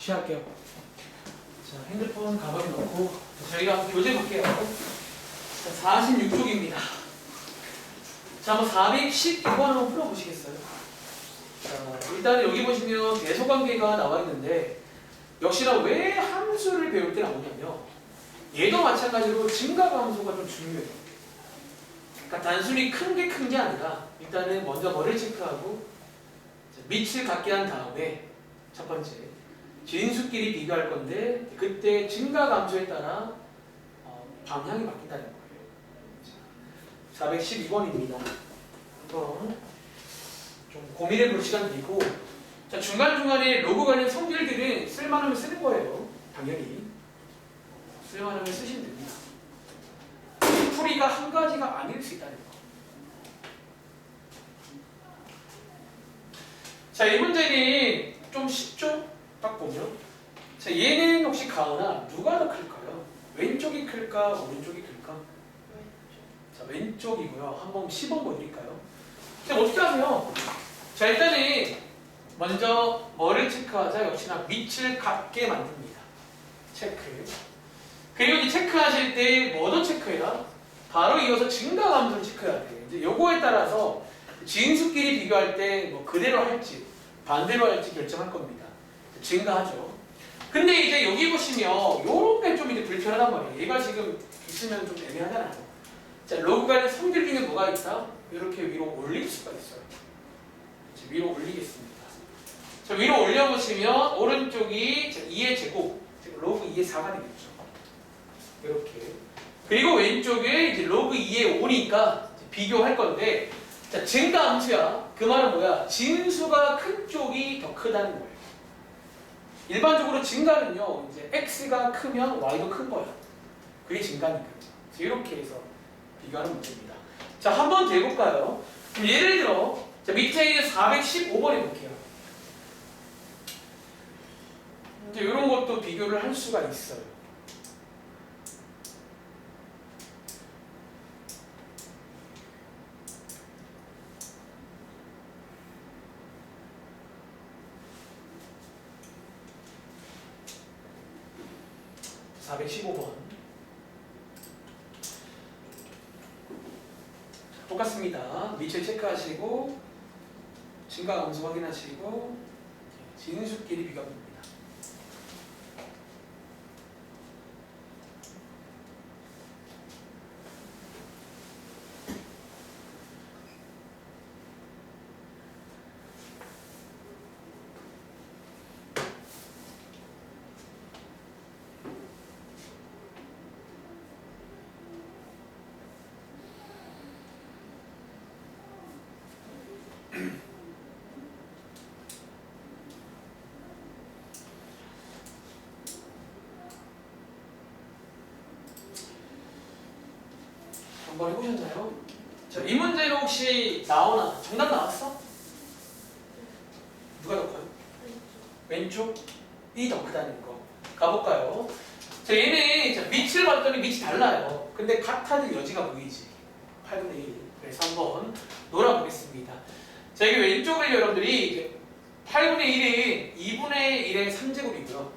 시작할게요. 자, 핸드폰 가방에 넣고 저희가 한번 교재 볼게요. 자, 46쪽입니다. 자, 한번 412번 한번 풀어보시겠어요? 자, 일단 여기 보시면 대소관계가 나와 있는데 역시나 왜 함수를 배울 때 나오냐면 얘도 마찬가지로 증가함수가 좀 중요해요. 그러니까 단순히 큰 게 아니라 일단은 먼저 뭐를 체크하고 밑을 갖게 한 다음에 첫 번째 진수끼리 비교할 건데 그때 증가감수에 따라 방향이 바뀐다는 거예요. 412번입니다. 한번 좀 고민해 볼 시간 드리고 자, 중간중간에 로그 관련 성질들은 쓸만하면 쓰는 거예요. 당연히 쓸만하면 쓰시면 됩니다. 풀이가 한 가지가 아닐 수 있다는 거. 자, 이 문제는 좀 쉽죠? 딱 보면 자, 얘는 혹시 가은아 누가 더 클까요? 왼쪽이 클까? 오른쪽이 클까? 자, 왼쪽이고요. 한번 시범 보여드릴까요? 자, 어떻게 하세요? 자, 일단은 먼저 뭐를 체크하자? 역시나 밑을 같게 만듭니다. 체크. 그리고 이제 체크하실 때 뭐도 체크해라? 바로 이어서 증가감수를 체크해야 돼요. 이제 요거에 따라서 진수끼리 비교할 때 뭐 그대로 할지 반대로 할지 결정할 겁니다. 증가하죠. 근데 이제 여기 보시면 요런 게 좀 이제 불편하단 말이에요. 얘가 지금 있으면 좀 애매하잖아요. 자, 로그 간의 성질 중에 뭐가 있다? 이렇게 위로 올릴 수가 있어요. 위로 올리겠습니다. 자, 위로 올려보시면 오른쪽이 2의 제곱, 로그 2의 4가 되겠죠. 이렇게. 그리고 왼쪽에 이제 로그 2의 5니까 비교할 건데, 자, 증가함수야. 그 말은 뭐야? 진수가 큰 쪽이 더 크다는 거예요. 일반적으로 증가는요, 이제 x가 크면 y도 큰 거야. 그게 증가니까요. 이렇게 해서 비교하는 문제입니다. 자, 한 번 더 해볼까요? 그럼 예를 들어, 자, 밑에 있는 415번 해볼게요. 이제 이런 것도 비교를 할 수가 있어요. 자, 415번. 똑같습니다. 밑을 체크하시고 증가함수 확인하시고 진수끼리 비교합니다. 한번 해보셨나요? 자, 이 문제로 혹시 나오나? 정답 나왔어? 누가 더 커요? 왼쪽이 더 크다는 거. 가볼까요? 자, 얘는 자, 밑을 봤더니 밑이 달라요. 근데 같아도 여지가 보이지. 8분의 1. 그래서 한번 놀아보겠습니다. 자, 여기 왼쪽을 여러분들이 8분의 1은 2분의 1의 3제곱이고요.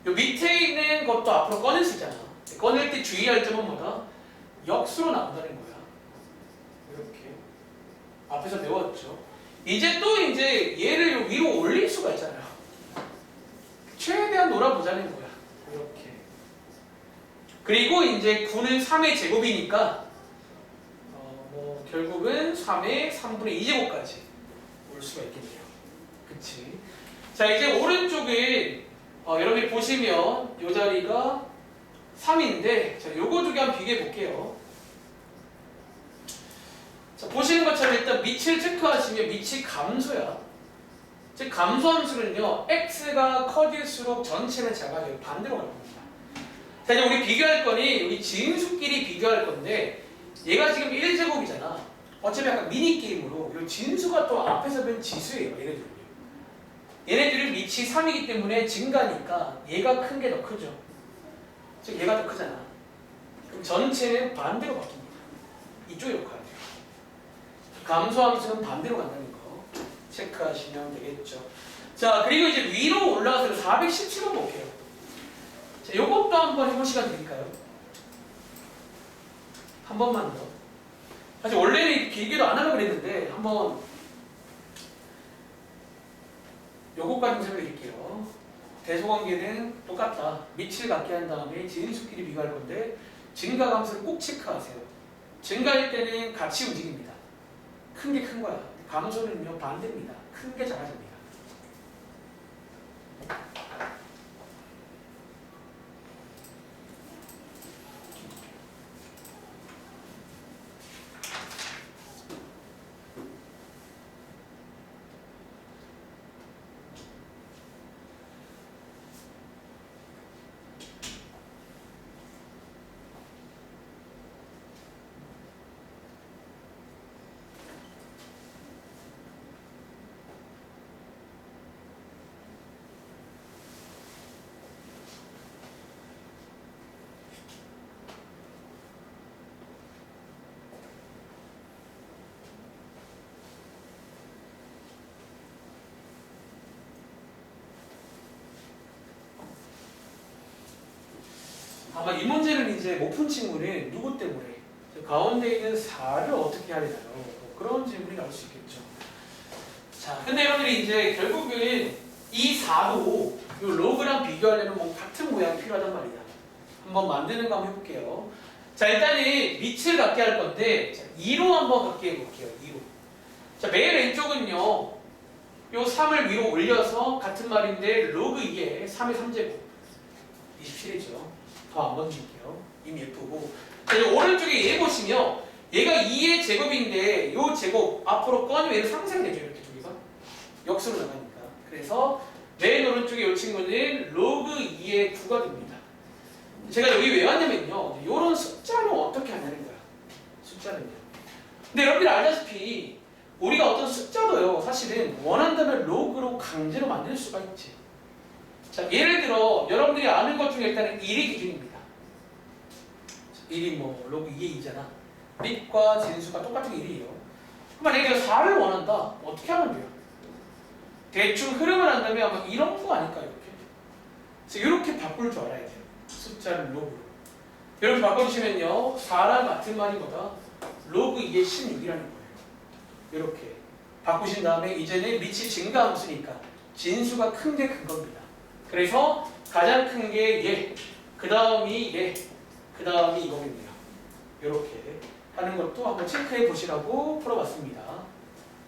요 밑에 있는 것도 앞으로 꺼낼 수 있잖아. 꺼낼 때 주의할 점은 뭐다? 역수로 나온다는 거야. 이렇게. 앞에서 배웠죠. 이제 또 이제 얘를 위로 올릴 수가 있잖아요. 최대한 놀아보자는 거야. 이렇게. 그리고 이제 9는 3의 제곱이니까 뭐 결국은 3의 3분의 2제곱까지 올 수가 있겠네요. 그치? 자, 이제 오른쪽에 여러분이 보시면 이 자리가 3인데 자, 요거 두 개 한번 비교해 볼게요. 자, 보시는 것처럼 일단 밑을 체크하시면 밑이 감소야. 즉 감소함수는요, x가 커질수록 전체는 작아져요. 반대로 갈 겁니다. 자, 이제 우리 비교할 거니 우리 진수끼리 비교할 건데 얘가 지금 1제곱이잖아. 어차피 약간 미니게임으로 이 진수가 또 앞에서 뵌 지수예요. 얘네들은요. 얘네들은 밑이 3이기 때문에 증가니까 얘가 큰 게 더 크죠. 즉 얘가 더 크잖아. 그럼 전체는 반대로 바뀝니다. 이쪽으로 가야 돼요. 감소함수는 반대로 간다는 거 체크하시면 되겠죠. 자, 그리고 이제 위로 올라가서 417번 볼게요. 자, 요것도 한번 해볼 시간 드릴까요? 한 번만 더. 사실 원래는 길게도 안 하려고 그랬는데 한번 요것까지 설명드릴게요. 대소관계는 똑같다. 밑을 갖게 한 다음에 지인수끼리 비교할 건데 증가감수를 꼭 체크하세요. 증가일 때는 같이 움직입니다. 큰 게 큰 거야. 감소는요 반대입니다. 큰 게 작아집니다. 아마 이 문제는 이제 못 푼 친구는 누구 때문에 가운데 있는 4를 어떻게 하려나요? 뭐 그런 질문이 나올 수 있겠죠. 자, 근데 여러분들이 이제 결국은 이 4도 이 로그랑 비교하려면 뭐 같은 모양이 필요하단 말이야. 한번 만드는 거 한번 해볼게요. 자, 일단은 밑을 갖게 할 건데 자, 2로 한번 갖게 해볼게요. 2로. 자, 맨 왼쪽은요. 요 3을 위로 올려서 같은 말인데 로그 2에 3의 3제곱 27이죠. 더 안 번질게요. 이미 예쁘고. 자, 이 오른쪽에 얘 보시면 얘가 2의 제곱인데 요 제곱 앞으로 꺼내면 얘를 상쇄되죠. 이렇게 둘이서 역수로 나가니까. 그래서 맨 오른쪽에 이 친구는 로그 2의 9가 됩니다. 제가 여기 왜 왔냐면요. 이런 숫자는 어떻게 하냐는 거야. 숫자는요. 근데 여러분들 알다시피 우리가 어떤 숫자도요. 사실은 원한다면 로그로 강제로 만들 수가 있지. 자, 예를 들어 여러분들이 아는 것 중에 일단은 1이 기준입니다. 1이 뭐 로그 2의 2잖아. 밑과 진수가 똑같은 게 1이에요. 그러면 내가 4를 원한다. 어떻게 하면 돼요? 대충 흐름을 한다면 아마 이런 거 아닐까 이렇게. 그래서 이렇게 바꿀 줄 알아야 돼요. 숫자를 로그로. 여러분 바꿔주시면요. 4랑 같은 말이 뭐다? 로그 2의 16이라는 거예요. 이렇게 바꾸신 다음에 이제는 밑이 증가함수니까 진수가 큰 게 큰 겁니다. 그래서 가장 큰 게 얘, 그 다음이 얘, 그 다음이 이거입니다. 이렇게 하는 것도 한번 체크해 보시라고 풀어봤습니다.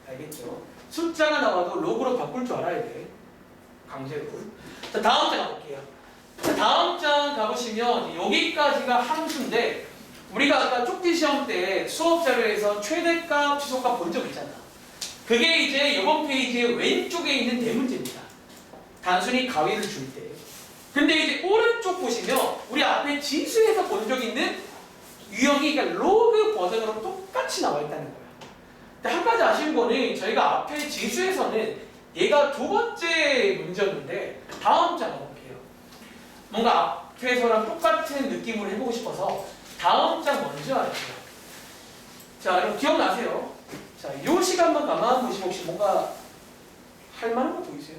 알겠죠? 숫자가 나와도 로그로 바꿀 줄 알아야 돼. 강제로. 자, 다음 장 가볼게요. 자, 다음 장 가보시면 여기까지가 함수인데 우리가 아까 쪽지 시험 때 수업 자료에서 최대값, 최소값 본 적 있잖아. 그게 이제 이번 페이지의 왼쪽에 있는 대문제입니다. 단순히 가위를 줄 때. 근데 이제 오른쪽 보시면 우리 앞에 지수에서 본 적 있는 유형이 그러니까 로그 버전으로 똑같이 나와 있다는 거야. 근데 한 가지 아쉬운 거는 저희가 앞에 지수에서는 얘가 두 번째 문제였는데 다음 장 가볼게요. 뭔가 앞에서랑 똑같은 느낌으로 해보고 싶어서 다음 장 먼저 할게요. 자, 여러분 기억나세요? 자, 이 시간만 가만 보시면 혹시 뭔가 할 만한 거 보이세요?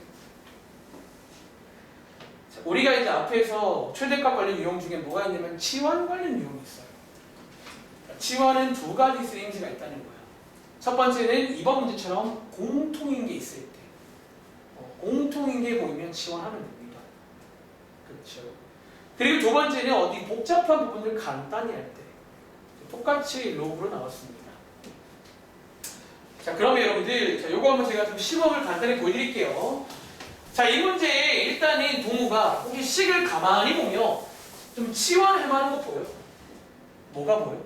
자, 우리가 이제 앞에서 최대값 관련 유형 중에 뭐가 있냐면 치환 관련 유형이 있어요. 자, 치환은 두 가지 쓰임새가 있다는 거예요. 첫 번째는 이번 문제처럼 공통인 게 있을 때 공통인 게 보이면 치환하면 됩니다. 그렇죠. 그리고 두 번째는 어디 복잡한 부분을 간단히 할 때 똑같이 로그로 나왔습니다. 자, 그러면 여러분들 자, 요거 한번 제가 좀 시범을 간단히 보여드릴게요. 자, 이 문제에 일단은 동우가 혹시 식을 가만히 보면 좀 치환할 만한 거 보여요? 뭐가 보여요?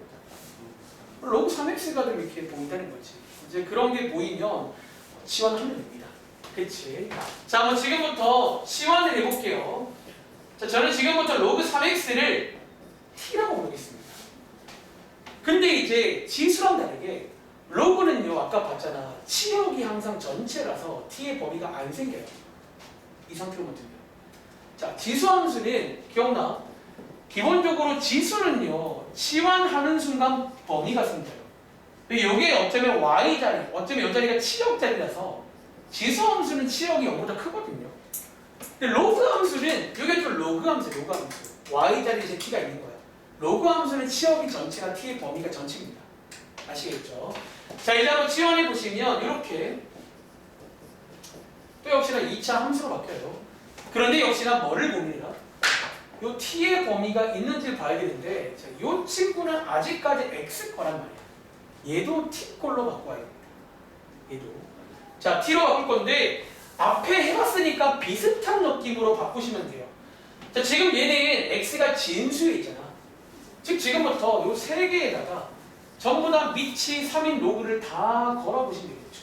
로그 3x가 좀 이렇게 보인다는 거지. 이제 그런 게 보이면 치환하면 됩니다. 그치? 자, 한번 지금부터 치환을 해볼게요. 자, 저는 지금부터 로그 3x를 t라고 부르겠습니다. 근데 이제 지수랑 다르게 로그는요, 아까 봤잖아. 치역이 항상 전체라서 t의 범위가 안 생겨요. 이 상태로만 두면. 자, 지수함수는 기억나? 기본적으로 지수는요, 치환하는 순간 범위가 생겨요. 여기에 어쩌면 y자리, 어쩌면 이 자리가 치역자리라서 지수 함수는 치역이 0보다 크거든요. 근데 로그 함수는 이게 좀 로그 함수예요. 로그 함수. y 자리에 제 t가 있는 거야. 로그 함수는 치역이 전체가 t의 범위가 전체입니다. 아시겠죠? 자, 이제 한번 치환해 보시면 이렇게 또 역시나 2차 함수로 바뀌어요. 그런데 역시나 뭐를 고민해라? 요 t의 범위가 있는지를 봐야 되는데 자, 요 친구는 아직까지 x 거란 말이야. 얘도 t 꼴로 바꿔야 됩니다. 얘도. 자, t로 바꿀 건데 앞에 해봤으니까 비슷한 느낌으로 바꾸시면 돼요. 자, 지금 얘는 x가 진수에 있잖아. 즉 지금부터 요 세 개에다가 전부 다 밑이 3인 로그를 다 걸어보시면 되겠죠.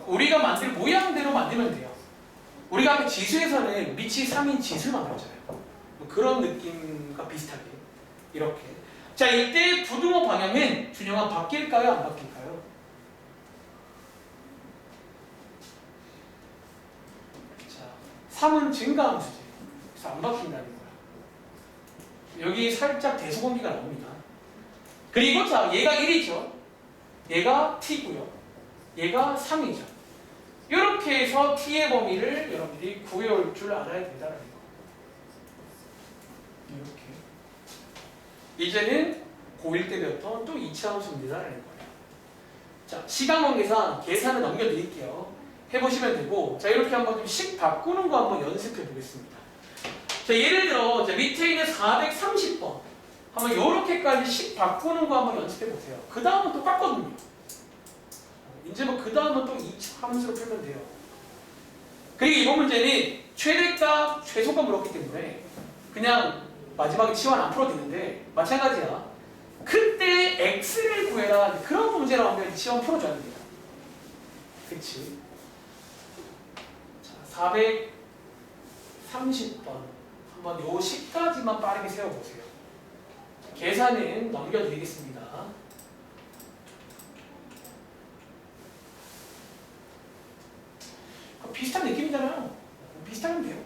우리가 만들 모양대로 만들면 돼요. 우리가 아까 지수에서는 밑이 3인 지수를 만들었잖아요. 뭐 그런 느낌과 비슷하게 이렇게. 자, 이때 부등호 방향은 준영아 바뀔까요? 안 바뀔까요? 자, 3은 증가함수지. 그래서 안 바뀐다는 거야. 여기 살짝 대소공비가 나옵니다. 그리고 자, 얘가 1이죠. 얘가 t고요. 얘가 3이죠. 이렇게 해서 t의 범위를 여러분들이 구해올 줄 알아야 된다는 거. 이렇게. 이제는 고1 때 배웠던 또 2차 함수입니다라는 거예요. 자, 시간 관계상 계산을 넘겨드릴게요. 해보시면 되고, 자, 이렇게 한번 좀 식 바꾸는 거 한번 연습해 보겠습니다. 자, 예를 들어, 자, 밑에 있는 430번. 한번 이렇게까지 식 바꾸는 거 한번 연습해 보세요. 그 다음은 똑같거든요. 이제 뭐 그 다음은 또 2차 함수로 풀면 돼요. 그리고 이번 문제는 최대값, 최소값 물었기 때문에 그냥 마지막에 치환 안 풀어도 되는데 마찬가지야. 그때 x를 구해라. 그런 문제 나오면 치환 풀어줘야 됩니다. 그치? 자, 430번. 한번 요 식까지만 빠르게 세워보세요. 계산은 넘겨드리겠습니다. 비슷한 느낌이잖아요. 비슷하면 돼요.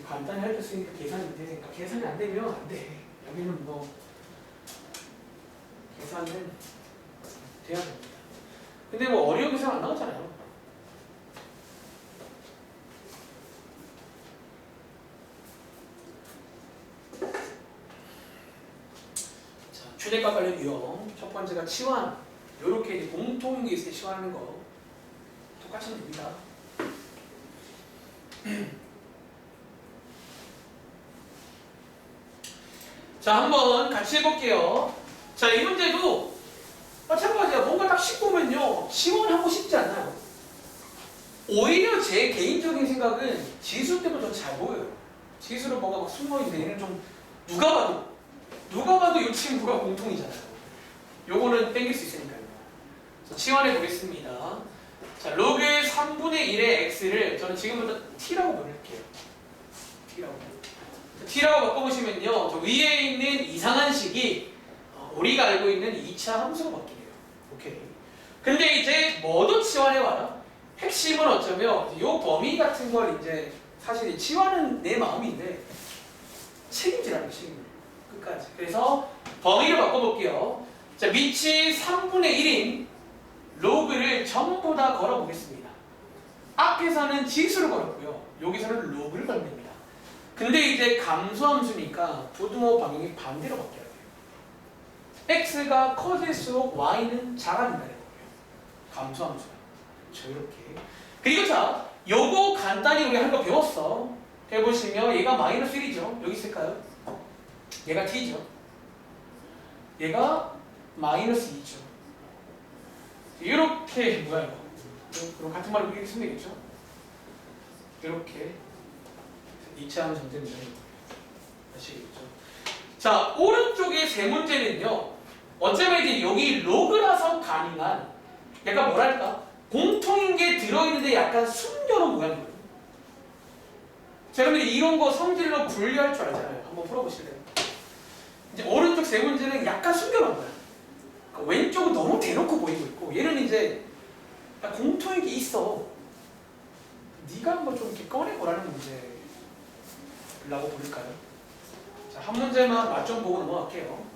간단히 할 수 있으니까 계산인데 그러니까 계산이 안 되면 안 돼. 여기는 뭐 계산은 돼야 됩니다. 근데 뭐 어려운 계산 안 나오잖아요. 자, 최대값 관련 유형 첫 번째가 치환. 요렇게 이제 공통인 게 있을 때 치환하는 거 똑같이 하면 됩니다. 자, 한번 같이 해볼게요. 자, 이 문제도 마찬가지야. 뭔가 딱 식 보면요, 지원하고 싶지 않아요. 오히려 제 개인적인 생각은 지수 때문에 더 잘 보여요. 지수로 뭔가 막 숨어있는데 얘는 좀 누가 봐도 이 친구가 공통이잖아요. 요거는 땡길 수 있으니까요. 치환해 보겠습니다. 자, 로그 3분의 1의 x를 저는 지금부터 t라고 부를게요. t라고 바꿔보시면요, 저 위에 있는 이상한 식이 우리가 알고 있는 2차 함수로 바뀌네요. 오케이. 근데 이제 뭐도 치환해와라. 핵심은 어쩌면 요 범위 같은 걸 이제 사실 치환은 내 마음인데 책임지라는 책임을 끝까지. 그래서 범위를 바꿔볼게요. 자, 밑이 3분의 1인 로그를 전부 다 걸어보겠습니다. 앞에서는 지수를 걸었고요. 여기서는 로그를 걸면 됩니다. 근데 이제 감소함수니까 부등호 방향이 반대로 바뀌어야 돼요. x가 커질수록 y는 작아진다는 거예요. 감소함수가. 자, 이렇게. 그리고 자, 요거 간단히 우리 한 거 배웠어. 해보시면 얘가 마이너스 1이죠. 여기 있을까요? 얘가 t죠. 얘가 마이너스 2죠. 이렇게 뭐야 이거? 그럼 같은 말로 이렇게 쓰면 되겠죠? 이렇게 2차 하면 전제입니다. 아시겠죠? 자, 오른쪽의 세 문제는요. 어쩌면 이제 여기 로그라서 가능한 약간 뭐랄까? 공통인 게 들어있는데 약간 숨겨놓은 모양이거든요. 자, 여러분들이 이런 거 성질로 분류할 줄 알잖아요. 한번 풀어보실래요? 이제 오른쪽 세 문제는 약간 숨겨놓은 거야. 그러니까 왼쪽은 너무 대놓고 보이고 있고 얘는 이제 공통인 게 있어. 네가 한번 좀 이렇게 꺼내보라는 문제라고 부를까요? 자, 한 문제만 맛 좀 보고 넘어갈게요.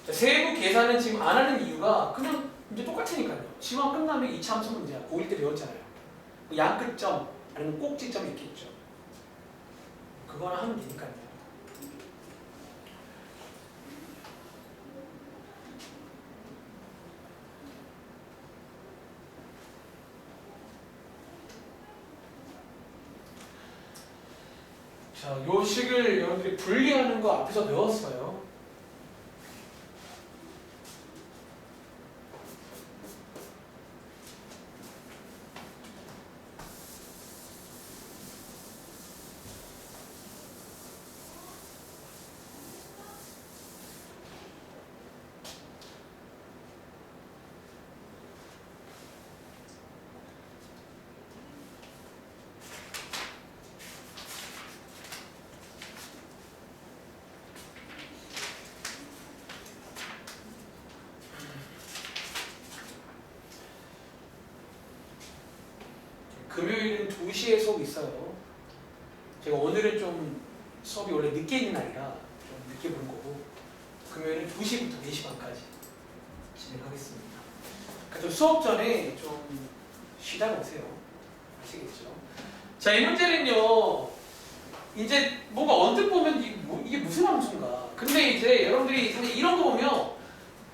자, 세부 계산은 지금 안 하는 이유가 그냥 이제 똑같으니까요. 시험 끝나면 2차 함수 문제야. 고1 때 배웠잖아요. 양끝점 아니면 꼭지점이 있겠죠. 그거나 하면 되니까요. 자, 요 식을 여러분들이 분리하는 거 앞에서 배웠어요. 금요일은 2시에 수업이 있어요. 제가 오늘은 좀 수업이 원래 늦게 있는 날이라 좀 늦게 보는 거고 금요일은 2시부터 4시 반까지 진행하겠습니다. 그러니까 좀 수업 전에 좀 쉬다 오세요. 아시겠죠? 자, 이 문제는요. 이제 뭔가 언뜻 보면 이게 무슨 함수인가. 근데 이제 여러분들이 사실 이런 거 보면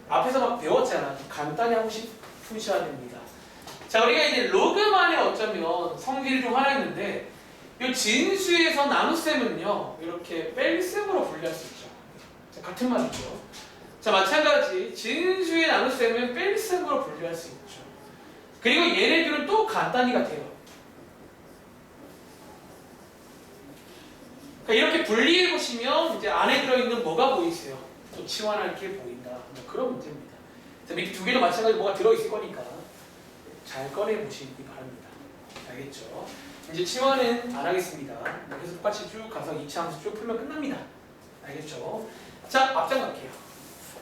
앞에서 막 배웠잖아. 좀 간단히 하고 싶으셔야 됩니다. 자, 우리가 이제 로그만에 어쩌면 성질이 좀 하나 있는데 이 진수에서 나눗셈은요 이렇게 뺄셈으로 분리할 수 있죠. 자, 같은 말이죠. 자, 마찬가지 진수의 나눗셈은 뺄셈으로 분리할 수 있죠. 그리고 얘네들은 또 간단히 같아요. 그러니까 이렇게 분리해 보시면 이제 안에 들어있는 뭐가 보이세요? 또 치환할 게 보인다. 뭐 그런 문제입니다. 자, 밑에 두 개도 마찬가지로 뭐가 들어있을 거니까 잘 꺼내보시기 바랍니다. 알겠죠? 이제 치환은 안 하겠습니다. 그래서 똑같이 쭉 가서 2차 함수 쭉 풀면 끝납니다. 알겠죠? 자, 앞장 갈게요.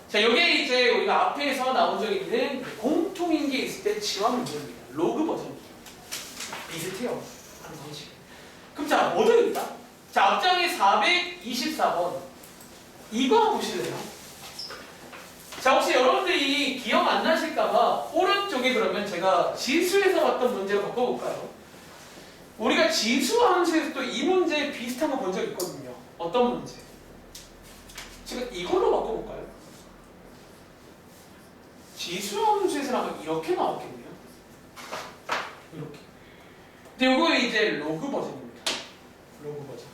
자, 요게 이제 우리가 앞에서 나온 적 있는 공통인 게 있을 때 치환 문제입니다. 로그 버전이에요. 비슷해요. 하는 방식. 그럼 자, 뭐 들어있다? 자, 앞장에 424번. 이거 한번 보실래요? 자, 혹시 여러분들이 기억 안 나실까봐 오른쪽에 그러면 제가 지수에서 봤던 문제로 바꿔볼까요? 우리가 지수 함수에서 또 이 문제 비슷한 거 본 적 있거든요. 어떤 문제? 지금 이걸로 바꿔볼까요? 지수 함수에서는 아마 이렇게 나왔겠네요. 이렇게. 근데 이거 이제 로그 버전입니다. 로그 버전.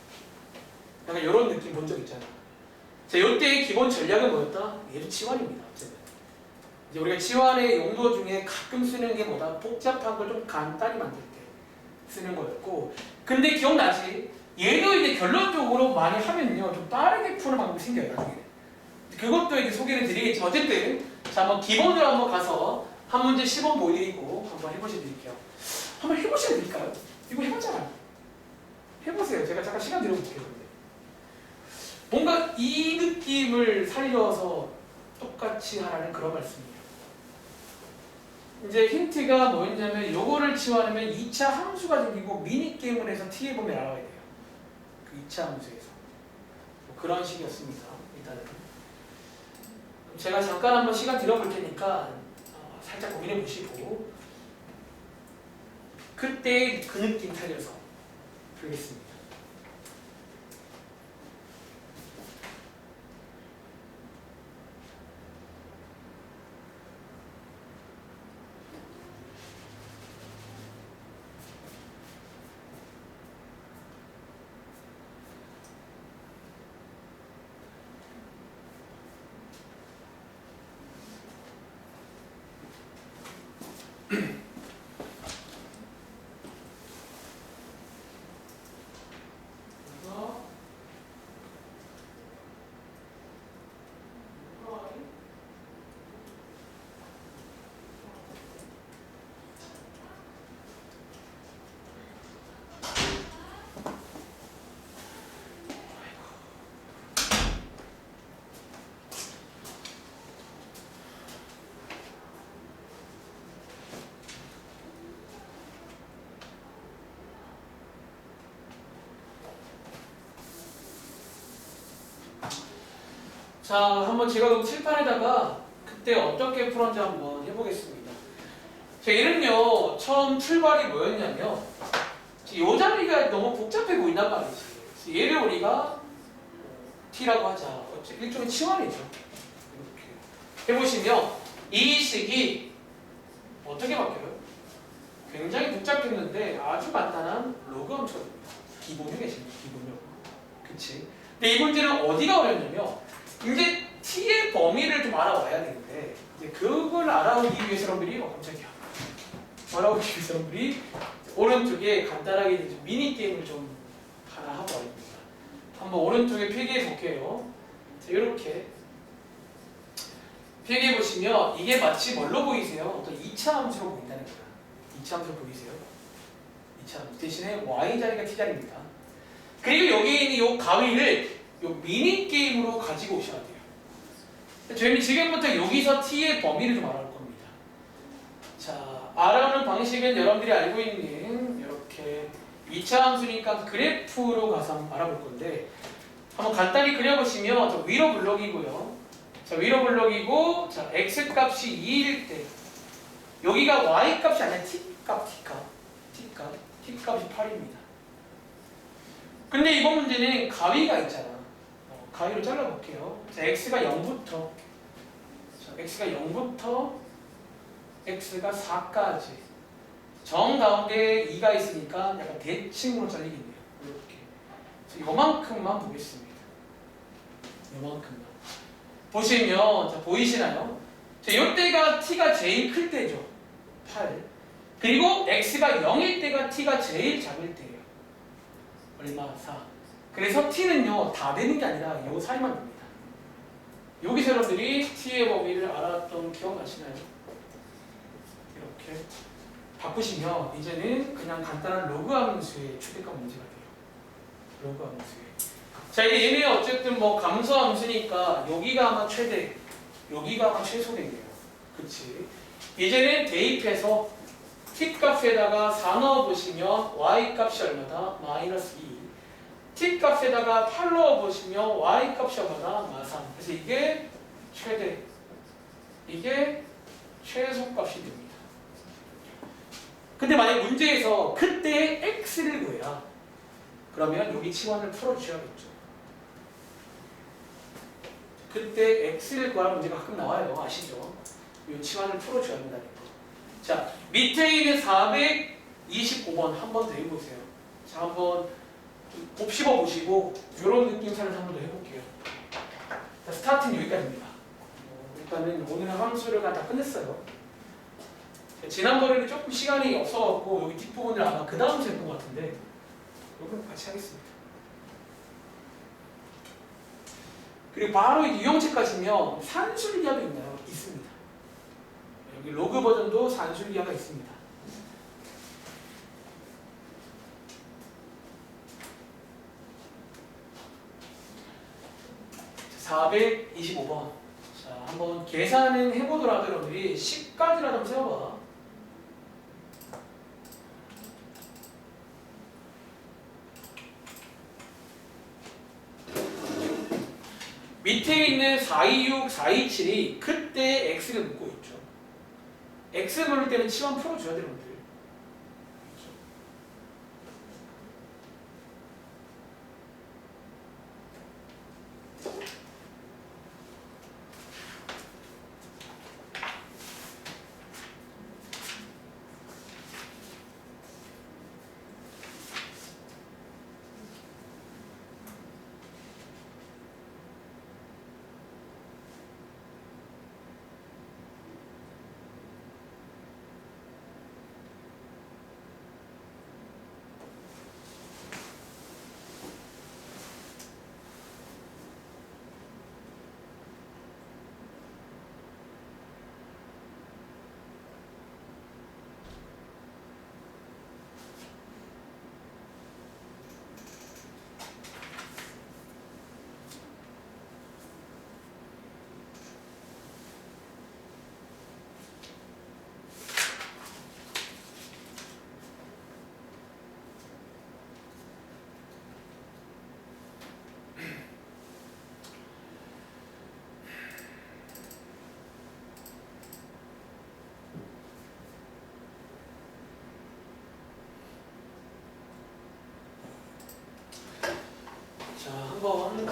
약간 이런 느낌 본 적 있잖아요. 자, 이때의 기본 전략은 뭐였다? 얘도 치환입니다. 어쨌든. 이제 우리가 치환의 용도 중에 가끔 쓰는 게 뭐다? 복잡한 걸 좀 간단히 만들 때 쓰는 거였고, 근데 기억나지? 얘도 이제 결론적으로 많이 하면요 좀 빠르게 푸는 방법이 생겨요. 나중에. 그것도 이제 소개를 드리겠지만 어쨌든 자, 한번 기본으로 한번 가서 한 문제 10원 보여드리고 한번 해보셔 드릴게요. 한번 해보셔 드릴까요? 이거 해봤잖아요. 해보세요. 제가 잠깐 시간 드려볼게요. 뭔가 이 느낌을 살려서 똑같이 하라는 그런 말씀이에요. 이제 힌트가 뭐였냐면 요거를 치환하면 2차 함수가 생기고 미니게임을 해서 T에 보면 알아야 돼요. 그 2차 함수에서. 뭐 그런 식이었습니다. 일단은. 제가 잠깐 한번 시간 드려볼 테니까 살짝 고민해 보시고 그때 그 느낌 살려서 풀겠습니다. 자, 한번 제가 그 칠판에다가 그때 어떻게 풀었는지 한번 해보겠습니다. 자, 얘는요, 처음 출발이 뭐였냐면, 이 자리가 너무 복잡해 보인단 말이지. 얘를 우리가 T라고 하자. 일종의 치환이죠. 이렇게 해보시면 이 식이 어떻게 바뀌어요? 굉장히 복잡했는데 아주 간단한 로그 함수입니다. 기본형이십니다. 기본형. 그치? 근데 이 문제는 어디가 어렵냐면 이제 T의 범위를 좀 알아와야 되는데 이제 그걸 알아오기 위해서 여러분들이 깜짝이야. 알아오기 위해서 여러분들이 오른쪽에 간단하게 이제 미니 게임을 좀 하나 하고 와야됩니다. 한번 오른쪽에 필기해 볼게요. 자, 이렇게 필기해 보시면 이게 마치 뭘로 보이세요? 어떤 2차 함수로 보인다는 거야. 2차 함수로 보이세요? 2차 함수 대신에 y 자리가 t 자리입니다. 그리고 여기 있는 이 가위를 이 미니 게임으로 가지고 오셔야 돼요. 저희는 지금부터 여기서 t의 범위를 좀 알아볼 겁니다. 자, 알아오는 방식은 여러분들이 알고 있는 이렇게 2차 함수니까 그래프로 가서 한번 알아볼 건데 한번 간단히 그려보시면 저 위로 블록이고요. 자, 위로 블록이고 자, x 값이 2일 때 여기가 y 값이 아니라 t 값이 8입니다. 근데 이번 문제는 가위가 있잖아. 가위로 잘라볼게요. 자, x가 0부터 x가 4까지 정 가운데 2가 있으니까 약간 대칭으로 잘리겠네요. 이렇게. 그래서 요만큼만 보겠습니다. 요만큼만. 보시면 자, 보이시나요? 자, 이때가 t가 제일 클 때죠. 8. 그리고 x가 0일 때가 t가 제일 작을 때예요. 얼마? 4. 그래서 t는요 다 되는 게 아니라 요 사이만 됩니다. 여기서 여러분들이 t의 범위를 알았던 기억나시나요? 이렇게 바꾸시면 이제는 그냥 간단한 로그 함수의 최대값 문제가 돼요. 로그 함수의. 자, 이제 얘네 어쨌든 뭐 감소 함수니까 여기가 아마 최대, 여기가 아마 최소되네요. 그치? 이제는 대입해서 t 값에다가 4 넣어보시면 y 값이 얼마다? 마이너스 2. t 값에다가 8 넣어보시면 y 값이 얼마다? 마삼. 그래서 이게 최대, 이게 최소값이 됩니다. 근데 만약 문제에서 그때 x를 구해라. 그러면 여기 치환을 풀어주셔야겠죠. 그때 x를 구하는 문제가 가끔 나와요. 아시죠? 이 치환을 풀어줘야 된다는 거. 자, 밑에 있는 425번 한 번 더 해보세요. 자, 한번 좀 곱씹어 보시고 이런 느낌사를 한 번 더 해볼게요. 자, 스타트는 여기까지입니다. 일단은 오늘 함수를 다 끝냈어요. 지난번에는 조금 시간이 없어갖고 여기 뒷부분을 아마 그 다음 주에 본 것 같은데 이건 같이 하겠습니다. 그리고 바로 유형체까지면 산술기하도 있나요? 있습니다. 여기 로그 버전도 산술기하가 있습니다. 자, 425번. 자, 한번 계산은 해보더라도 여러분들이 10까지라도 한번 세워봐. 밑에 있는 426, 427이 그때 x를 묻고 있죠. x 물을 때는 치환 풀어줘야 돼요, 여러분들.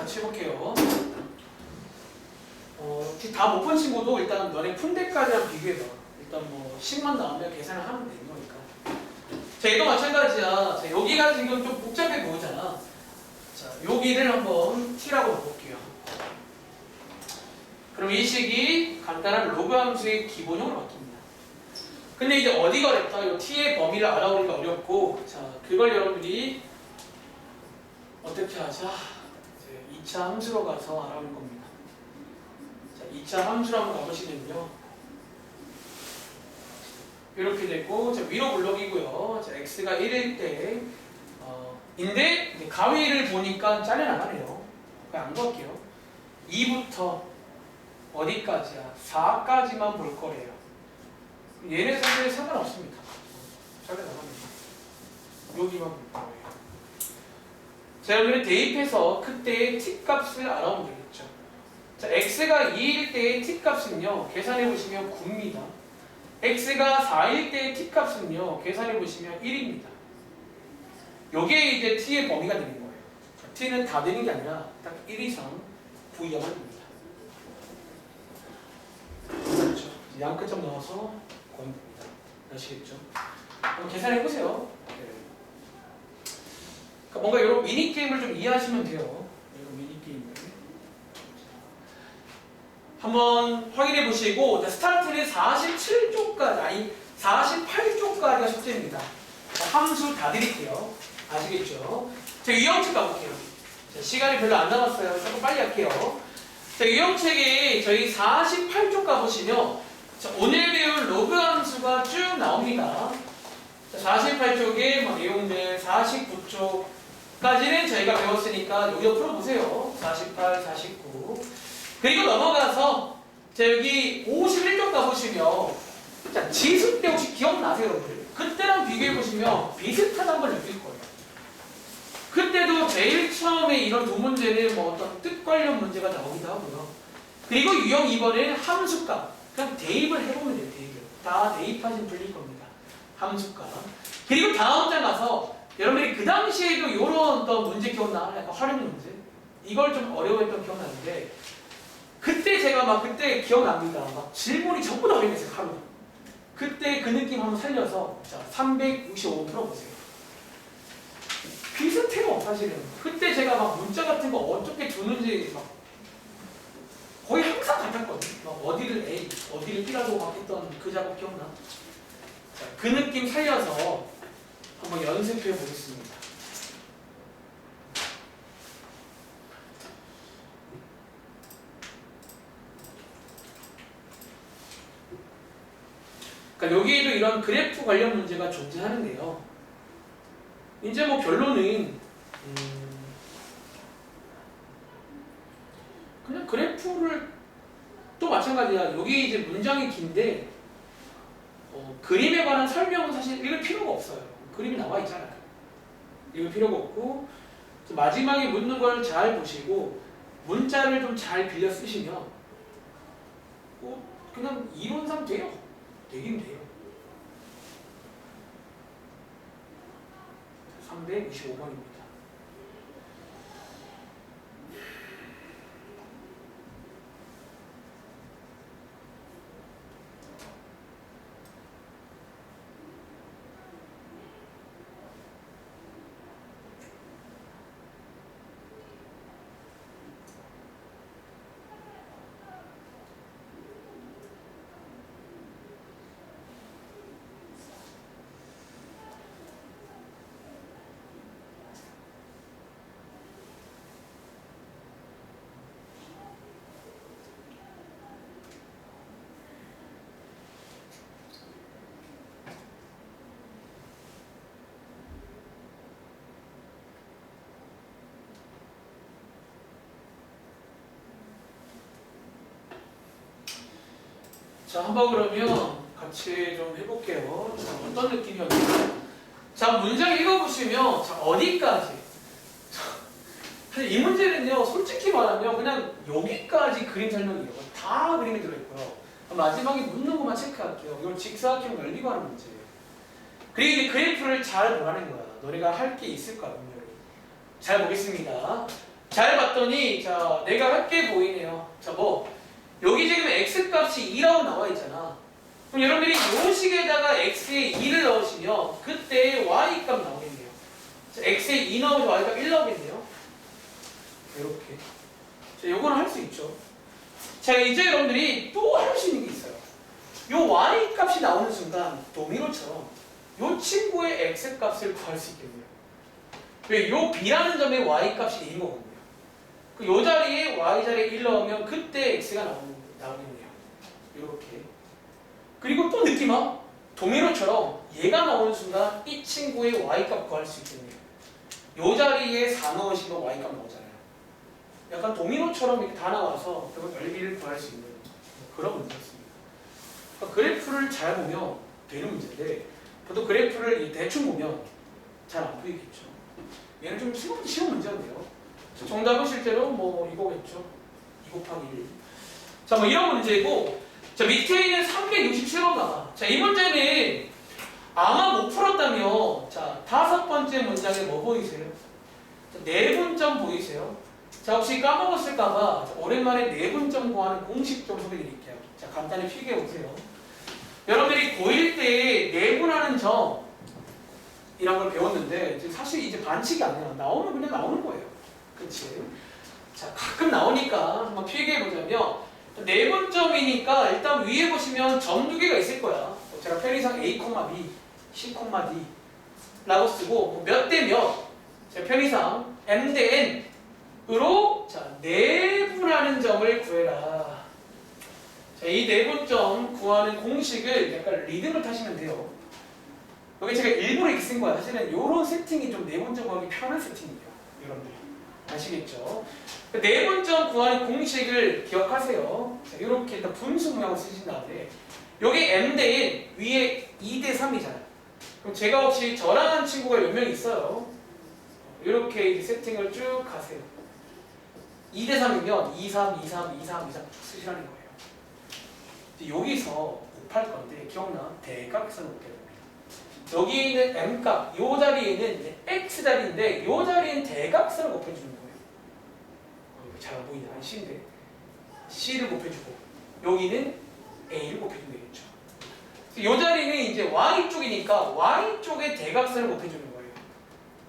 같이 해볼게요. 다 못 푼 친구도 일단 너네 푼 데까지랑 비교해봐. 일단 뭐 10만 나오면 계산을 하면 되는 거니까. 자, 이거 마찬가지야. 자, 여기가 지금 좀 복잡해 보이잖아. 자, 여기를 한번 t라고 볼게요. 그럼 이 식이 간단한 로그 함수의 기본형으로 바뀝니다. 근데 이제 어디가 어렵다? 이 t의 범위를 알아보기가 어렵고, 자, 그걸 여러분들이 어떻게 하자? 이제 2차 함수로 가서 알아볼 겁니다. 자, 2차 함수로 한번 가보시면요. 이렇게 됐고, 자, 위로 블록이고요. 자, x가 1일 때, 인데 이제 가위를 보니까 잘려나가네요. 그냥 안 볼게요. 2부터 어디까지야? 4까지만 볼 거래요. 얘네 사실 상관없습니다. 잘려나갑니다. 여기만 볼 거예요. 자, 여러분들이 대입해서 그때의 t 값을 알아보면 되겠죠. 자, x가 2일 때의 t 값은요, 계산해 보시면 9입니다. x가 4일 때의 t 값은요, 계산해 보시면 1입니다. 요게 이제 t의 범위가 되는 거예요. 자, t는 다 되는 게 아니라 딱 1 이상 구해야만 됩니다. 그렇죠. 양 끝점 넣어서 구하면 됩니다. 아시겠죠? 한번 계산해 보세요. 그러니까 뭔가 이런 미니 게임을 좀 이해하시면 돼요. 이런 미니 게임을 한번 확인해 보시고, 자, 스타트는 47쪽까지, 아니 48쪽까지가 숙제입니다. 자, 함수 다 드릴게요. 아시겠죠? 자, 유형책 가볼게요. 자, 시간이 별로 안 남았어요. 조금 빨리 할게요. 자, 유형책에 저희 48쪽 가보시면, 자, 오늘 배울 로그 함수가 쭉 나옵니다. 자, 48쪽에 뭐 내용들 49쪽까지는 저희가 배웠으니까 여기서 풀어보세요. 48, 49. 그리고 넘어가서 자, 여기 51쪽 가보시면, 자, 지수 때 혹시 기억나세요, 여러분들? 그때랑 비교해보시면 비슷하다는 걸 느낄 거예요. 그때도 제일 처음에 이런 두 문제는 뭐 어떤 뜻 관련 문제가 나오기도 하고요. 그리고 유형 2번에는 함수값. 그냥 대입을 해보면 돼요, 대입을. 다 대입하시면 풀릴 겁니다. 함수값. 그리고 다음 장 가서 여러분들이 그 당시에도 이런 어떤 문제 기억나? 약간 활용 문제? 이걸 좀 어려워했던 기억나는데, 그때 제가 그때 기억납니다. 질문이 전부 다 어려웠어요, 하루. 그때 그 느낌 한번 살려서, 자, 365 풀어보세요. 비슷해요, 사실은. 그때 제가 문자 같은 거 어떻게 두는지 거의 항상 같았거든요. 어디를 A, 어디를 B라고 막 했던 그 작업 기억나? 자, 그 느낌 살려서 한번 연습해 보겠습니다. 그러니까 여기에도 이런 그래프 관련 문제가 존재하는데요. 이제 뭐 결론은 그냥 그래프를 또 마찬가지야. 여기 이제 문장이 긴데 그림에 관한 설명은 사실 읽을 필요가 없어요. 그림이 나와 있잖아요. 읽을 필요가 없고, 마지막에 묻는 걸 잘 보시고 문자를 좀 잘 빌려 쓰시면 그냥 이론상 돼요. 되긴 돼요. 325번입니다. 자, 한번 그러면 같이 좀 해볼게요. 자, 어떤 느낌이었나요? 자, 문장 읽어보시면, 자, 어디까지? 사실 이 문제는요, 솔직히 말하면 그냥 여기까지 그림 설명이에요. 다 그림이 들어있고요. 마지막에 묻는 것만 체크할게요. 이걸 직사각형 넓이고 하는 문제예요. 그리고 이제 그래프를 잘 보라는 거야. 너네가 할 게 있을 거야, 분명히. 잘 보겠습니다. 잘 봤더니 자 내가 할 게 보이네요. 자 뭐 여기 지금 x값이 2라고 나와 있잖아. 그럼 여러분들이 이 식에다가 x에 2를 넣으시면 그때 y값 나오겠네요. 자, x에 2 넣으면 y값 1 나오겠네요. 이렇게. 자, 요거는 할 수 있죠. 자, 이제 여러분들이 또 할 수 있는 게 있어요. 요 y값이 나오는 순간 도미노처럼 요 친구의 x값을 구할 수 있겠네요. 왜? 요 b라는 점의 y값이 1인 거거든요. 그 요 자리에 y 자리에 1 넣으면 그때 x가 나오겠네요. 이렇게. 그리고 또 느낌아 도미노처럼 얘가 나오는 순간 이 친구의 y값 구할 수 있겠네요. 요 자리에 4 넣으시면 y값 나오잖아요. 약간 도미노처럼 이렇게 다 나와서 결국 LB를 구할 수 있는 그런 문제였습니다. 그러니까 그래프를 잘 보면 되는 문제인데 보통 그래프를 대충 보면 잘 안 보이겠죠. 얘는 좀 쉬운 문제인데요. 정답은 실제로 뭐 이거겠죠. 2 곱하기 1. 자, 뭐 이런 문제고, 자 밑에 있는 367번 나와. 자, 이 문제는 아마 못 풀었다면, 자 5번째 문장에 뭐 보이세요? 자, 내분점 보이세요? 자, 혹시 까먹었을까봐 오랜만에 내분점 구하는 공식 좀 소개해드릴게요. 자, 간단히 필기해 보세요. 여러분들이 고1 때 내분하는 점이란 걸 배웠는데 사실 이제 반칙이 아니라 나오면 그냥 나오는 거예요. 그치? 자, 가끔 나오니까 한번 필기해보자면 내분점이니까 일단 위에 보시면 점 2개가 있을 거야. 제가 편의상 A, B, C, D 라고 쓰고 몇 대 몇, 제가 편의상 M 대 N으로 자, 내분하는 점을 구해라. 자, 이 내분점 구하는 공식을 약간 리듬을 타시면 돼요. 여기 제가 일부러 이렇게 쓴 거야. 사실은 이런 세팅이 좀 내분점 구하기 편한 세팅이에요. 여러분들 아시겠죠? 내분점 구하는 공식을 기억하세요. 자, 이렇게 일단 분수 모양을 쓰신 다음에 여기 M 대 N 위에 2 대 3이잖아요. 그럼 제가 혹시 저랑 한 친구가 몇 명 있어요? 이렇게 세팅을 쭉 가세요. 2 대 3이면 2, 3, 2, 3, 2, 3, 2, 3 쭉 쓰시라는 거예요. 여기서 곱할 건데 기억나? 대각선을 곱해야 됩니다. 여기 있는 M값, 이 자리에는 X자리인데 이 자리에는 대각선을 곱해주는 거예요. 잘 안 보이네. C인데 C를 곱해주고 여기는 A를 곱해주면 되겠죠. 이 자리는 이제 Y쪽이니까 Y쪽에 대각선을 곱해주는 거예요.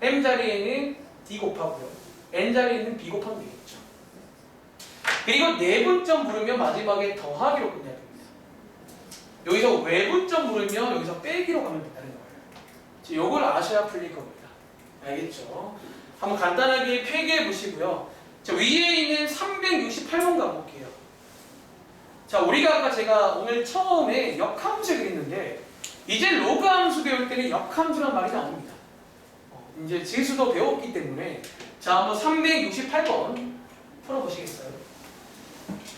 M 자리에는 D 곱하고요. N 자리에는 B 곱하면 되겠죠. 그리고 내분점 물으면 마지막에 더하기로 끝내야 됩니다. 여기서 외분점 물으면 여기서 빼기로 가면 된다는 거예요. 이걸 아셔야 풀릴 겁니다. 알겠죠? 한번 간단하게 필기해 보시고요. 자, 위에 있는 368번 가볼게요. 자, 우리가 아까 제가 오늘 처음에 역함수 그랬는데 이제 로그 함수 배울 때는 역함수란 말이 나옵니다. 이제 지수도 배웠기 때문에 자, 한번 368번 풀어보시겠어요?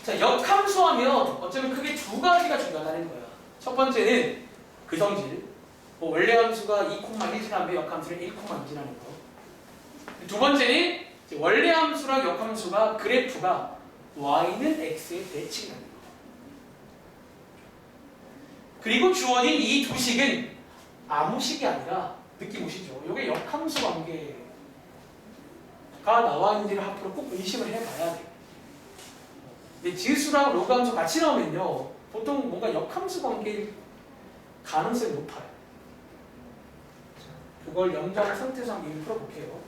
자, 역함수 하면 어쩌면 크게 두 가지가 중요하다는 거야. 첫 번째는 그 성질. 뭐 원래 함수가 2,1이라면 역함수는 1,2라는 거. 두 번째는 원래 함수랑 역함수가 그래프가 y는 x의 대칭이라는 거. 그리고 주어진 이 두 식은 아무 식이 아니라 느낌 오시죠? 이게 역함수 관계가 나와 있는지를 앞으로 꼭 의심을 해봐야 돼요. 근데 지수랑 로그 함수 같이 나오면요 보통 뭔가 역함수 관계일 가능성이 높아요. 그걸 염두한 상태에서 한번 풀어볼게요.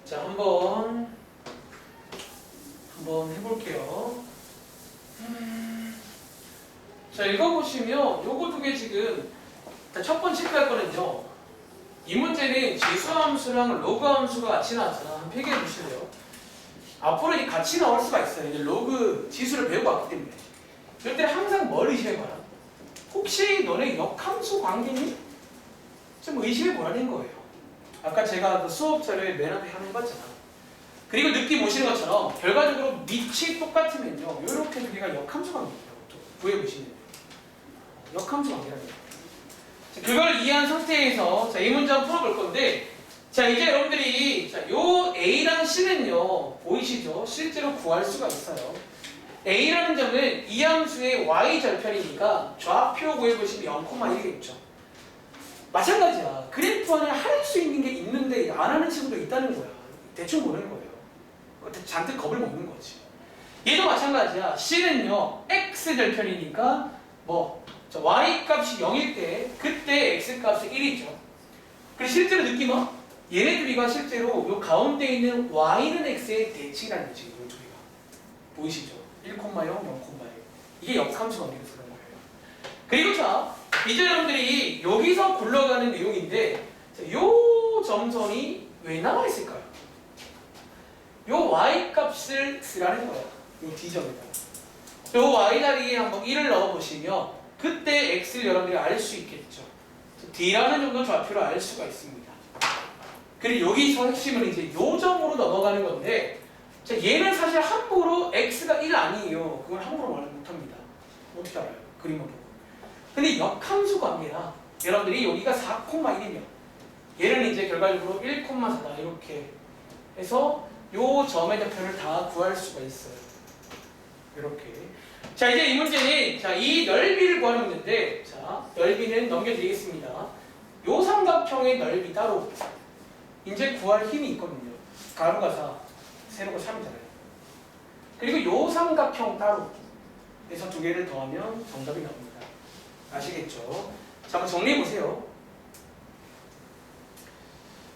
자, 한번 해볼게요. 자, 읽어보시면 요거 두 개 지금 첫 번째 체크할 거는요. 이 문제는 지수함수랑 로그함수가 같이 나왔잖아. 한번 필기해 주실래요? 앞으로 이 같이 나올 수가 있어요. 이제 로그 지수를 배우고 왔기 때문에. 그럴 때 항상 뭘 의심해봐라. 혹시 너네 역함수 관계니? 좀 의심해보라는 거예요. 아까 제가 그 수업자를 맨 앞에 하나 해봤잖아. 그리고 느낌 오시는 것처럼 결과적으로 밑이 똑같으면요. 이렇게 두 개가 역함수 관계예요. 구해보시면 역함수 관계라는 거예요. 그걸 이해한 상태에서 자, 이 문제 한번 풀어볼 건데, 자, 이제 여러분들이 자, 요 A랑 C는요 보이시죠? 실제로 구할 수가 있어요. A라는 점은 이 함수의 y 절편이니까 좌표 구해보시면 0,1이겠죠. 마찬가지야. 그래프 안에 할 수 있는 게 있는데 안 하는 친구도 있다는 거야. 대충 보는 거예요. 잔뜩 겁을 먹는 거지. 얘도 마찬가지야. C는요 x 절편이니까 뭐 자, y 값이 0일 때 그때 x 값이 1이죠. 그리고 실제로 느낌은 얘네 둘이가 실제로 요 가운데 있는 y는 x의 대칭이라는 거지. 요 둘이가 보이시죠? 1,0, 0,1 이게 역함수 관계에서 그런 거예요. 그리고 자 이제 여러분들이 여기서 굴러가는 내용인데 자, 요 점선이 왜 나와 있을까요? 요 y 값을 쓰라는 거야. 요 d점에다. 요 y 자리에 한번 1을 넣어보시면 그때 x를 여러분들이 알 수 있겠죠. d라는 정도 좌표를 알 수가 있습니다. 그리고 여기서 핵심은 이제 요 점으로 넘어가는 건데 자, 얘는 사실 함부로 x가 1 아니에요. 그걸 함부로 말을 못합니다. 어떻게 알아요? 그림을 보고. 근데 역함수 관계라 여러분들이 여기가 4,1이면 얘는 이제 결과적으로 1,4다 이렇게 해서 요 점의 좌표를 다 구할 수가 있어요. 이렇게. 자, 이제 이 문제는 자, 이 넓이를 구하는 문제인데 자, 넓이는 넘겨드리겠습니다. 요 삼각형의 넓이 따로 이제 구할 힘이 있거든요. 가로가 4, 세로가 3이잖아요. 그리고 요 삼각형 따로 해서 두 개를 더하면 정답이 나옵니다. 아시겠죠? 자, 한번 정리해보세요.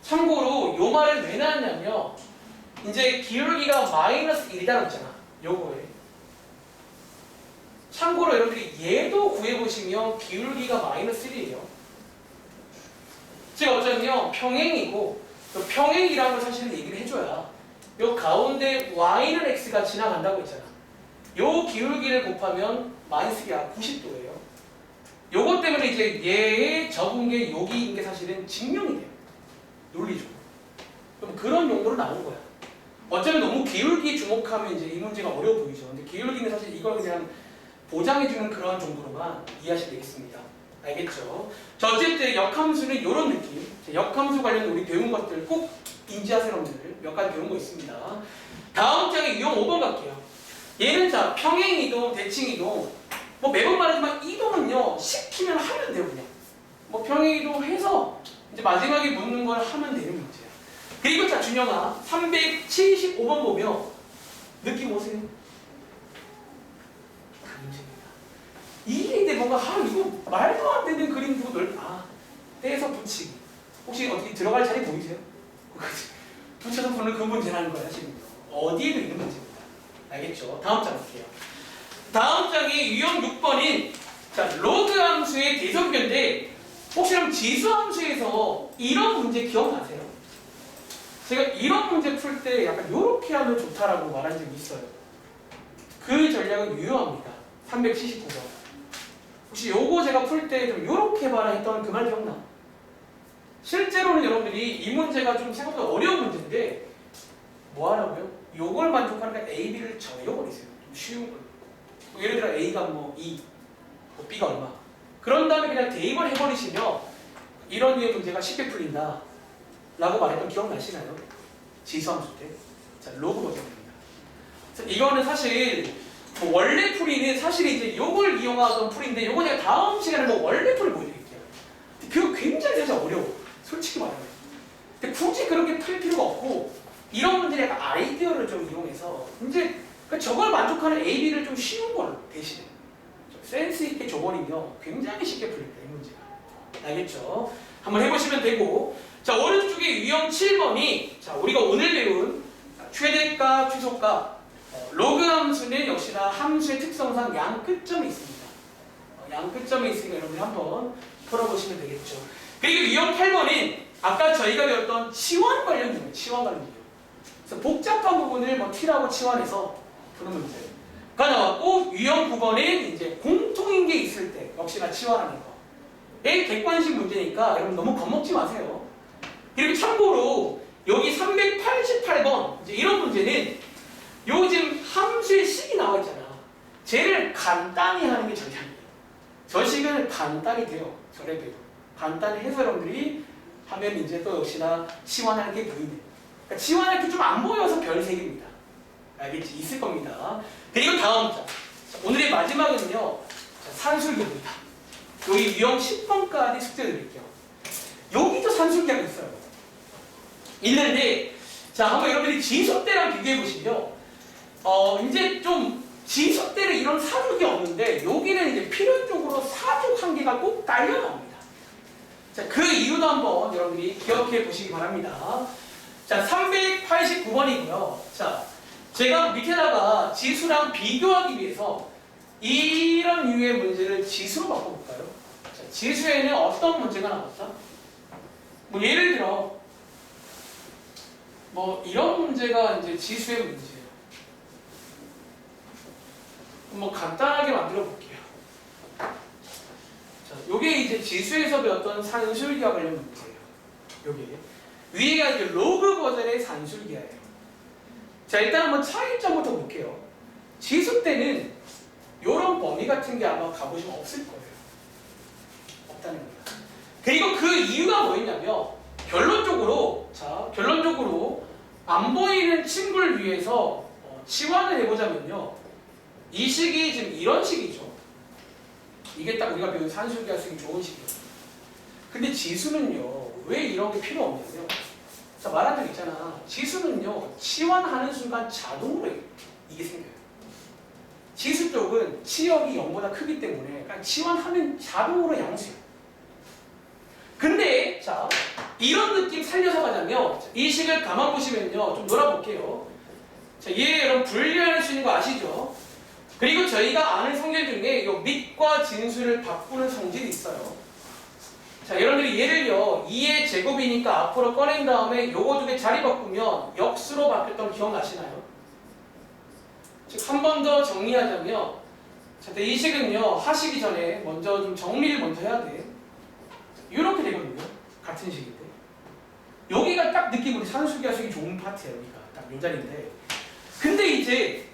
참고로 요 말을 왜 나왔냐면 이제 기울기가 마이너스 1이라고 했잖아. 요거에. 참고로 여러분들이 얘도 구해보시면 기울기가 마이너스 1이에요. 제가 어쩌면 평행이고 또 평행이라는 걸 사실은 얘기를 해줘야 요 가운데 y는 x가 지나간다고 했잖아. 요 기울기를 곱하면 마이너스 90도예요. 요것 때문에 이제 얘의 적은 게 여기인 게 사실은 증명이 돼요. 논리적으로. 그럼 그런 용도로 나온 거야. 어쩌면 너무 기울기 주목하면 이제 이 문제가 어려워 보이죠. 근데 기울기는 사실 이걸 그냥 보장해주는 그런 정도로만 이해하시면 되겠습니다. 알겠죠? 자, 어쨌든 역함수는 이런 느낌. 역함수 관련 우리 배운 것들 꼭 인지하세요, 여러분들. 몇 가지 배운 거 있습니다. 다음 장에 유형 5번 갈게요. 얘는 자, 평행이동, 대칭이동. 뭐 매번 말하지만 이동은요, 시키면 하면 돼요, 그냥. 뭐 평행이동 해서 이제 마지막에 묻는 걸 하면 되는 문제야. 그리고 자, 준영아, 375번 보면 느낌 오세요? 그 문제입니다. 이게 이제 뭔가 이거 말도 안 되는 그림 두고 떼서 붙이기. 혹시 어떻게 들어갈 자리 보이세요? 붙여서 푸는 그 문제라는 거야, 지금. 어디에도 있는 문제입니다. 알겠죠? 다음 장 볼게요. 다음 장이 유형 6번인 자, 로그 함수의 대소변인데 혹시 그럼 지수 함수에서 이런 문제 기억나세요? 제가 이런 문제 풀 때 약간 이렇게 하면 좋다라고 말한 적이 있어요. 그 전략은 유효합니다. 379번. 혹시 요거 제가 풀 때 좀 이렇게 봐라 했던 그 말 기억나? 실제로는 여러분들이 이 문제가 좀 생각보다 어려운 문제인데 뭐 하라고요? 요걸 만족하니까 A, B를 정해버리세요. 좀 쉬운 걸로. 예를 들어 A가 뭐 2, 뭐 B가 얼마. 그런 다음에 그냥 대입을 해버리시면 이런 류의 문제가 쉽게 풀린다 라고 말했던 기억나시나요? 지수함수 때. 자, 로그 버전입니다. 이거는 사실 뭐 원래 풀이는 사실 이제 요걸 이용하던 풀인데 요거 제가 다음 시간에 뭐 원래 풀을 보여드릴게요. 그거 굉장히 사실 어려워. 솔직히 말하면. 근데 굳이 그렇게 풀 필요가 없고 이런 문제는 약간 아이디어를 좀 이용해서 이제 저걸 만족하는 A, B를 좀 쉬운 걸로 대신에 좀 센스 있게 줘버리면 굉장히 쉽게 풀립니다. 이 문제가. 알겠죠? 한번 해보시면 되고, 자 오른쪽에 유형 7번이 자 우리가 오늘 배운 최대값, 최소값, 로그 함수는 역시나 함수의 특성상 양 끝점이 있습니다. 양 끝점이 있으니까 여러분이 한번 풀어보시면 되겠죠. 그리고 유형 8번은 아까 저희가 배웠던 치환 관련 문제, 치환 관련 문제. 그래서 복잡한 부분을 뭐 t라고 치환해서 푸는 문제가 나왔고, 유형 9번은 이제 공통인 게 있을 때 역시나 치환하는 거. 얘 객관식 문제니까 여러분 너무 겁먹지 마세요. 그리고 참고로 여기 388번 이제 이런 문제는 요즘 함수의 식이 나와 있잖아. 쟤를 간단히 하는 게 전략이에요. 저 식을 간단히 돼요. 저 레벨로 간단히 해서 여러분들이 하면 이제 또 역시나 치환할 게 보이네. 그러니까 치환할 게 좀 안 보여서 별 3개입니다. 알겠지? 있을 겁니다. 그리고 다음 자, 오늘의 마지막은요. 산술기입니다. 여기 유형 10번까지 숙제 드릴게요. 여기도 산술기가 있어요. 있는데 자 한번 여러분들이 지수대랑 비교해 보시면 이제 좀 지수대는 이런 사족이 없는데 여기는 이제 필연적으로 사족 한 개가 꼭 딸려 나옵니다. 자, 그 이유도 한번 여러분들이 기억해 보시기 바랍니다. 자, 389번이고요. 자, 제가 밑에다가 지수랑 비교하기 위해서 이런 유의 문제를 지수로 바꿔볼까요? 자, 지수에는 어떤 문제가 나왔다? 뭐 예를 들어 뭐 이런 문제가 이제 지수의 문제예요. 뭐 간단하게 만들어 볼게요. 자, 요게 이제 지수에서 배웠던 산술기와 관련 문제예요. 요게 위에가 이제 로그 버전의 산술기예요. 자, 일단 한번 차이점부터 볼게요. 지수 때는 요런 범위 같은 게 아마 가보시면 없을 거예요. 없다는 겁니다. 그리고 그 이유가 뭐였냐면 결론적으로 안 보이는 친구를 위해서 치환을 해보자면요. 이 식이 지금 이런 식이죠. 이게 딱 우리가 배운 산술기가 쓰기 좋은 식이에요. 근데 지수는요. 왜 이런 게 필요 없냐면 자, 말한 적 있잖아. 지수는요. 치환하는 순간 자동으로 이게 생겨요. 지수 쪽은 치역이 0보다 크기 때문에 그냥 치환하면 자동으로 양수예요. 근데 자 이런 느낌 살려서 가자면 이 식을 가만 보시면요. 좀 놀아볼게요. 자, 얘 여러분 분리할 수 있는 거 아시죠? 그리고 저희가 아는 성질 중에 이 밑과 진수를 바꾸는 성질이 있어요. 자, 여러분들이 얘를요 2의 제곱이니까 앞으로 꺼낸 다음에 요거 두 개 자리 바꾸면 역수로 바뀌었던 거 기억나시나요? 즉 한 번 더 정리하자면 자, 이 식은요 하시기 전에 먼저 좀 정리를 먼저 해야 돼. 이렇게 되거든요. 같은 식인데 여기가 딱 느낌으로 산술기가 쓰기 좋은 파트예요. 여기가 딱 요 자리인데 근데 이제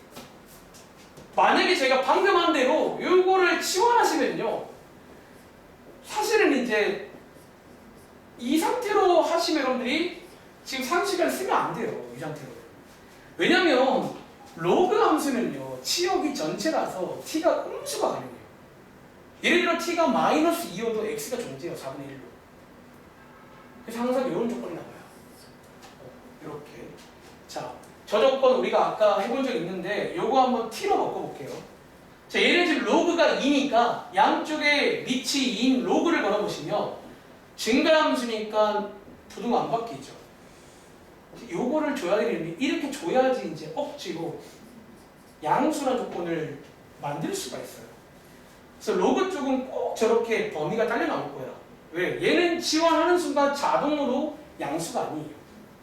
만약에 제가 방금 한 대로 요거를 치환하시면요 사실은 이제 이 상태로 하시면 여러분들이 지금 산술기를 쓰면 안 돼요. 이 상태로. 왜냐면 로그 함수는요 치역이 전체라서 t가 음수가 가능해요. 예를 들어 t가 마이너스 2여도 x가 존재해요. 4분의 1로. 그래서 항상 이런 조건이 나와요. 이렇게. 자, 저 조건 우리가 아까 해본 적 있는데 요거 한번 t로 바꿔볼게요. 자, 얘는 지금 로그가 2니까 양쪽에 밑이 2인 로그를 걸어보시면 증가함수니까 부등호 안 바뀌죠. 요거를 줘야 되는데 이렇게 줘야지 이제 억지로 양수라는 조건을 만들 수가 있어요. 그래서 로그 쪽은 꼭 저렇게 범위가 딸려 나올 거야. 왜? 얘는 치환하는 순간 자동으로 양수가 아니에요.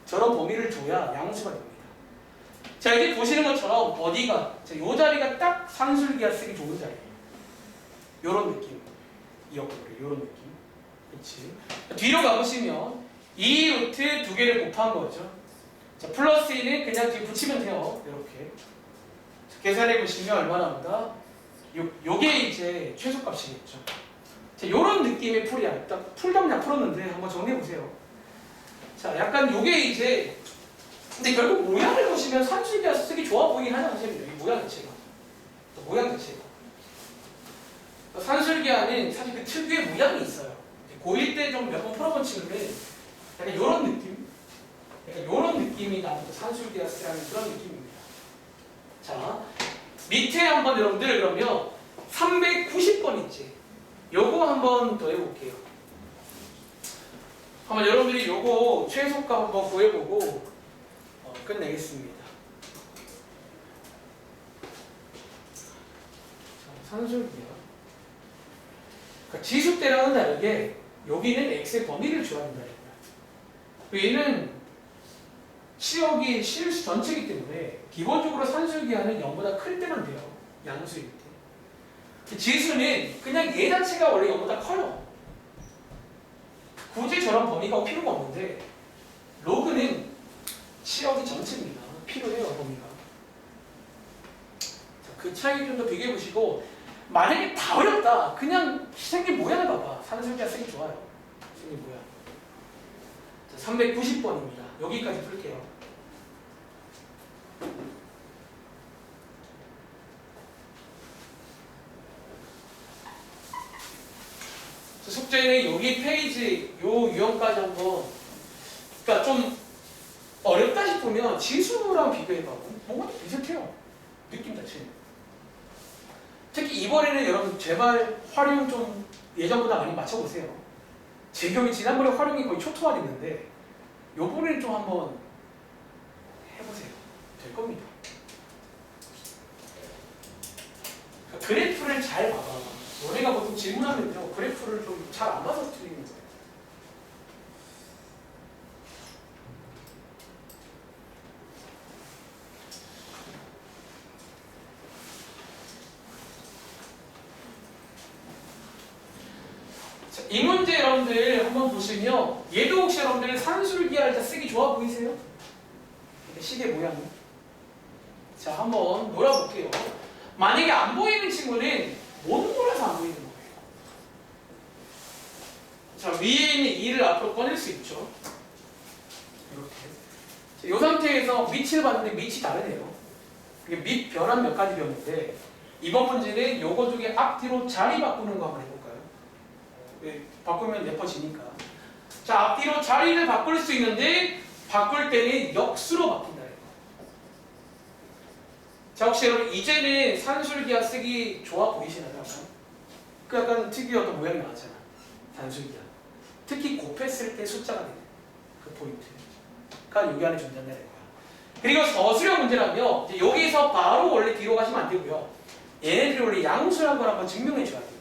저런 범위를 줘야 양수가 됩니다. 자, 이제 보시는 것처럼 어디가 이 자리가 딱 산술기가 쓰기 좋은 자리예요. 요런 느낌이었거든요. 요런 느낌. 그렇지? 뒤로 가보시면 이 루트 두 개를 곱한 거죠. 자, 플러스 1은 그냥 뒤에 붙이면 돼요. 이렇게. 계산해 보시면 얼마 나온다? 요게 이제 최소값이겠죠. 자, 요런 느낌의 풀이야. 일단 풀담 다 풀었는데 한번 정리해 보세요. 자, 약간 요게 이제 근데 결국 모양을 보시면 산술기가 쓰기 좋아 보이긴 하죠, 선생님. 이 모양 자체가. 모양 자체가. 산술기와는 사실 그 특유의 모양이 있어요. 고1 때 좀 몇 번 풀어본 친구는 약간 요런 느낌? 약간 요런 느낌이 나는 산술기가 쓰라는 그런 느낌입니다. 자, 밑에 한번 여러분들 그러면 390번 있지? 요거 한번 더 해볼게요. 한번 여러분들이 요거 최소값 한번 구해보고 끝내겠습니다. 자, 산술기야. 그러니까 지수대랑은 다르게 여기는 x의 범위를 줘야 된다는 거야. 얘는 치역이 실수 전체이기 때문에 기본적으로 산술기하는 0보다 클 때만 돼요. 양수일 때. 지수는 그냥 얘 자체가 원래 0보다 커요. 굳이 저런 범위가 필요가 없는데 로그는 치역이 전체입니다. 필요해요, 범위가. 자, 그 차이 좀 더 비교해 보시고 만약에 다 어렵다. 그냥 생긴 모양을 봐봐. 산술기가 쓰기 좋아요. 생긴 모양. 자, 390번입니다. 여기까지 풀게요. 숙제는 여기 페이지 요 유형까지 한번, 그러니까 좀 어렵다 싶으면 지수랑 비교해봐. 뭔가 비슷해요. 느낌 자체는. 특히 이번에는 여러분 제발 활용 좀 예전보다 많이 맞춰보세요. 제 경우 지난번에 활용이 거의 초토화됐는데 요번에는 좀 한번 해보세요. 될 겁니다. 그러니까 그래프를 잘 봐봐. 너네가 보통 질문하면요 그래프를 좀 잘 안 봐서 틀리는 거예요. 자, 이 문제 여러분들 한번 보시면 얘도 혹시 여러분들 산술기 할 때 쓰기 좋아 보이세요? 시계 모양이. 자, 한번 놀아볼게요. 만약에 안 보이는 친구는 못 놀아서 안 보이는 거예요. 자, 위에 있는 2를 앞으로 꺼낼 수 있죠. 이렇게. 자, 이 상태에서 밑을 봤는데 밑이 다르네요. 이게 밑 변환 몇 가지 배웠는데 이번 문제는 요거 중에 앞뒤로 자리 바꾸는 거 한번 해볼까요? 네, 바꾸면 예뻐지니까. 자, 앞뒤로 자리를 바꿀 수 있는데 바꿀 때는 역수로 바뀐다. 자, 혹시 여러분 이제는 산술기하 쓰기 좋아 보이시나요? 그 약간 특유의 어떤 모양이 나왔잖아. 산술기하. 특히 곱했을 때 숫자가 되는 그 포인트가 여기 안에 존재한다는 거야. 그리고 서술형 문제라면 여기서 바로 원래 뒤로 가시면 안 되고요. 얘네들이 원래 양수란 걸 한번 증명해 줘야 돼요.